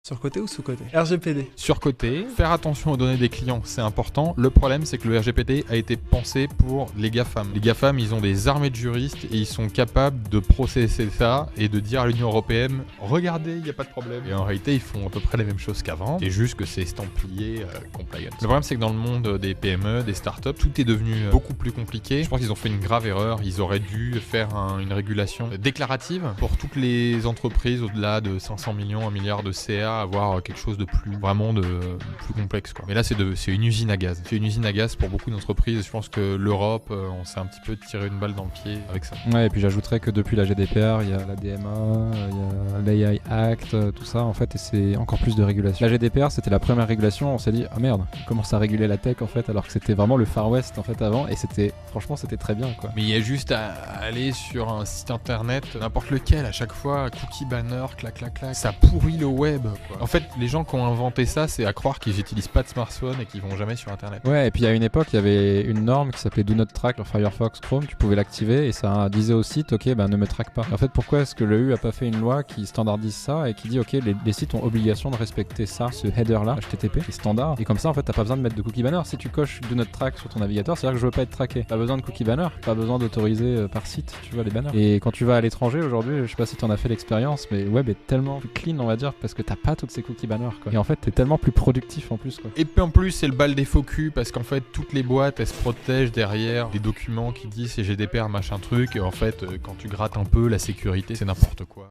Surcoté ou sous-coté? RGPD. Surcoté, faire attention aux données des clients, c'est important. Le problème, c'est que le RGPD a été pensé pour les GAFAM. Les GAFAM, ils ont des armées de juristes et ils sont capables de processer ça et de dire à l'Union Européenne « Regardez, il n'y a pas de problème ». Et en réalité, ils font à peu près les mêmes choses qu'avant. C'est juste que c'est estampillé compliance. Le problème, c'est que dans le monde des PME, des startups, tout est devenu beaucoup plus compliqué. Je pense qu'ils ont fait une grave erreur. Ils auraient dû faire une régulation déclarative pour toutes les entreprises au-delà de 500 millions, 1 milliard de CA, avoir quelque chose de plus plus complexe, quoi. Mais là c'est une usine à gaz. C'est une usine à gaz pour beaucoup d'entreprises. Je pense que l'Europe, on s'est un petit peu tiré une balle dans le pied avec ça. Ouais, et puis j'ajouterais que depuis la GDPR, il y a la DMA, il y a l'AI Act, tout ça en fait, et c'est encore plus de régulation. La GDPR, c'était la première régulation, on s'est dit ah merde, on commence à réguler la tech en fait, alors que c'était vraiment le Far West en fait avant, et franchement c'était très bien, quoi. Mais il y a juste à aller sur un site internet, n'importe lequel, à chaque fois, cookie banner, clac clac clac, ça pourrit le web, quoi. En fait, les gens qui ont inventé ça, c'est à croire qu'ils n'utilisent pas de smartphone et qu'ils vont jamais sur internet. Ouais, et puis à une époque, il y avait une norme qui s'appelait Do Not Track sur Firefox Chrome, tu pouvais l'activer et ça disait au site ok, ne me traque pas. En fait, pourquoi est-ce que le EU a pas fait une loi qui standardise ça et qui dit ok, les sites ont obligation de respecter ça, ce header là, HTTP, c'est standard, et comme ça en fait t'as pas besoin de mettre de cookie banner. Si tu coches Do Not Track sur ton navigateur, c'est-à-dire que je veux pas être traqué. Pas besoin de cookie banner, pas besoin d'autoriser par site, tu vois, les banners. Et quand tu vas à l'étranger aujourd'hui, je sais pas si t'en as fait l'expérience, mais le web est tellement plus clean, on va dire, parce que t'as pas toutes ces cookie banners, quoi. Et en fait t'es tellement plus productif en plus, quoi. Et puis en plus c'est le bal des faux culs, parce qu'en fait toutes les boîtes elles se protègent derrière des documents qui disent c'est GDPR machin truc, et en fait quand tu grattes un peu la sécurité c'est n'importe quoi.